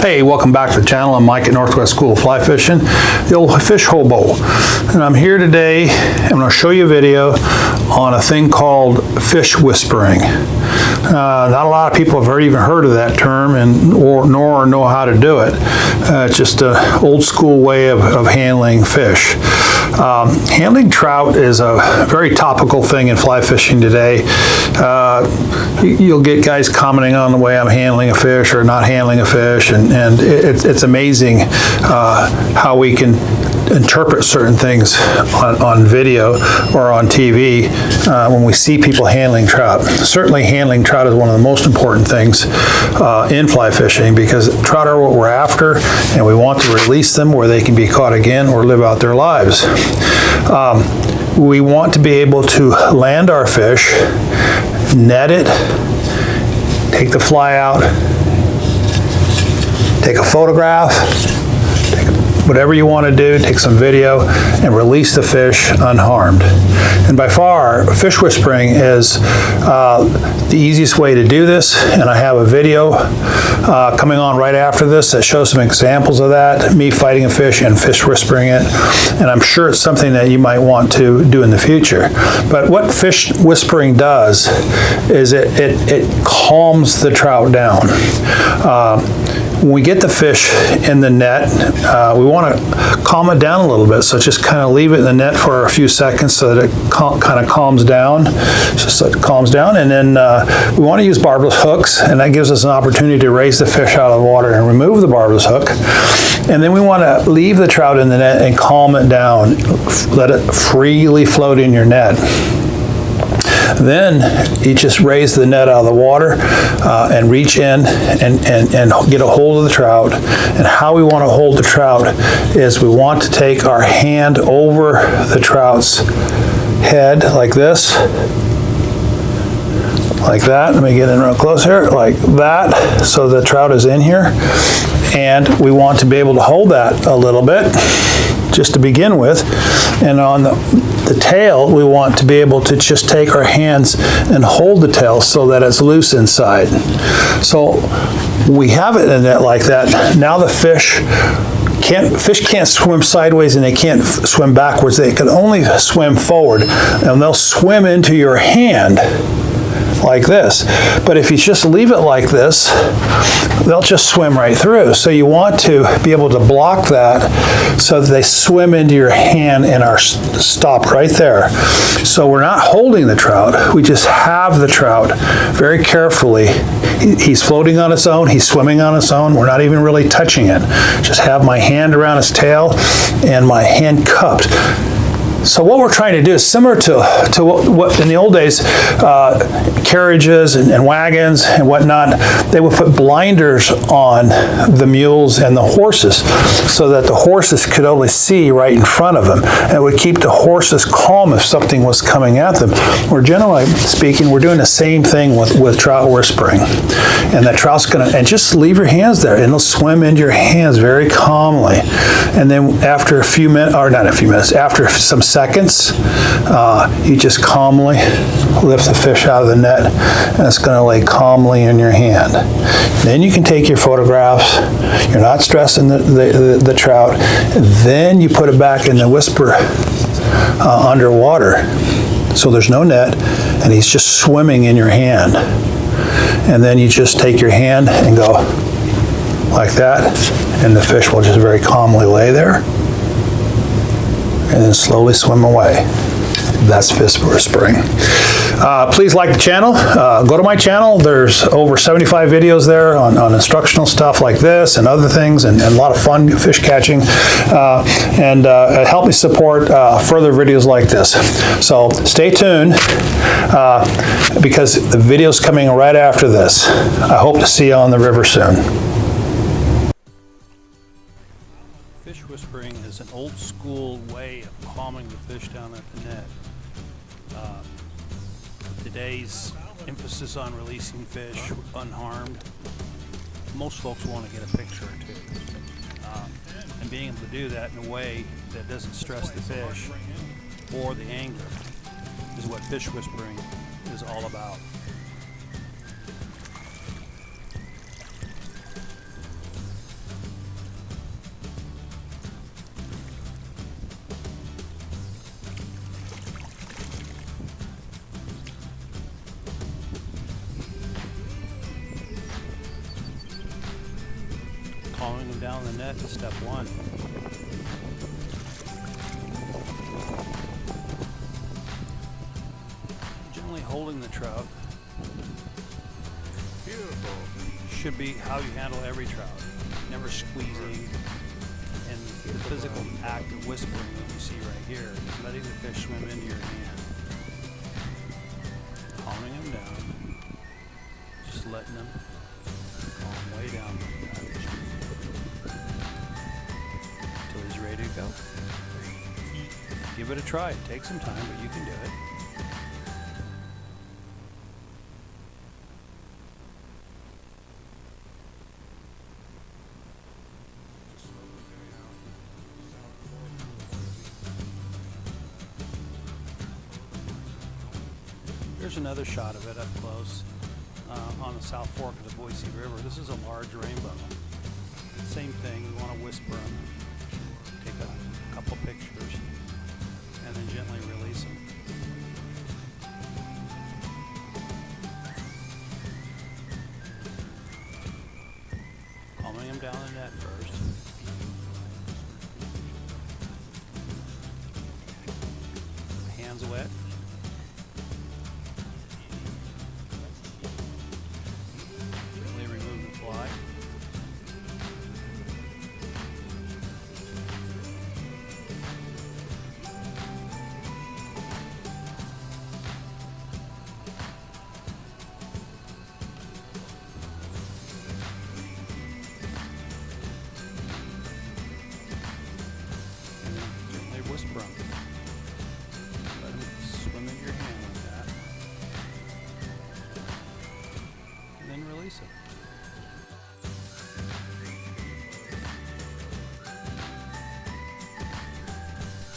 Hey, welcome back to the channel. I'm Mike at Northwest School of Fly Fishing, the old fish hobo. And I'm here today, I'm going to show you a video on a thing called fish whispering. Not a lot of people have even heard of that term nor know how to do it. It's just an old school way of handling fish. Handling trout is a very topical thing in fly fishing today. You'll get guys commenting on the way I'm handling a fish or not handling a fish, and it's amazing how we can interpret certain things on video or on TV when we see people handling trout. Certainly handling trout is one of the most important things in fly fishing, because trout are what we're after, and we want to release them where they can be caught again or live out their lives. We want to be able to land our fish, net it, take the fly out, take a photograph, whatever you want to do, take some video, and release the fish unharmed. And by far, fish whispering is the easiest way to do this, and I have a video coming on right after this that shows some examples of that, me fighting a fish and fish whispering it, and I'm sure it's something that you might want to do in the future. But what fish whispering does is it calms the trout down. When we get the fish in the net, we want to calm it down a little bit. So just kind of leave it in the net for a few seconds so that it kind of calms down. Just so it calms down, and then we want to use barbless hooks, and that gives us an opportunity to raise the fish out of the water and remove the barbless hook. And then we want to leave the trout in the net and calm it down. Let it freely float in your net. Then you just raise the net out of the water and reach in and get a hold of the trout. And how we want to hold the trout is we want to take our hand over the trout's head like this, like that. Let me get in real close here, like that, so the trout is in here. And we want to be able to hold that a little bit, just to begin with. And on the tail, we want to be able to just take our hands and hold the tail so that it's loose inside. So we have it in a net like that. Now the fish can't swim sideways and they can't swim backwards. They can only swim forward, and they'll swim into your hand like this. But if you just leave it like this, they'll just swim right through. So you want to be able to block that so that they swim into your hand and are stopped right there. So we're not holding the trout, we just have the trout very carefully. He's floating on its own, he's swimming on its own, we're not even really touching it. Just have my hand around his tail and my hand cupped. So what we're trying to do is similar to what in the old days, carriages and wagons and whatnot, they would put blinders on the mules and the horses so that the horses could only see right in front of them. And it would keep the horses calm if something was coming at them. We're generally speaking, we're doing the same thing with trout whispering. And that trout's gonna, and just leave your hands there and it'll swim into your hands very calmly. And then after a few minutes, or not a few minutes, after some seconds, you just calmly lift the fish out of the net, and it's going to lay calmly in your hand. Then you can take your photographs. You're not stressing the trout. Then you put it back in the whisper underwater, so there's no net, and he's just swimming in your hand. And then you just take your hand and go like that, and the fish will just very calmly lay there and then slowly swim away. That's fish whispering. Please like the channel. Go to my channel. There's over 75 videos there on instructional stuff like this and other things, and a lot of fun fish catching. Help me support further videos like this. So stay tuned because the video's coming right after this. I hope to see you on the river soon. Fish whispering is an old school way of calming the fish down at the net. Today's emphasis on releasing fish unharmed, most folks want to get a picture or two. And being able to do that in a way that doesn't stress the fish or the angler is what fish whispering is all about. Following them down the net is step one. Gently holding the trout should be how you handle every trout. Never squeezing, and the physical act of whispering that you see right here is letting the fish swim into your hand. Calming him down, just letting him calm way down until he's ready to go. Give it a try. It takes some time, but you can do it. Here's another shot of it up close on the South Fork of the Boise River. This is a large rainbow. Same thing, we want to whisper them. Take a couple pictures and then gently release them. Calming them down the net first. Hands wet. Fly. And then gently whisper them. Let them swim into your hand like that. And then release it.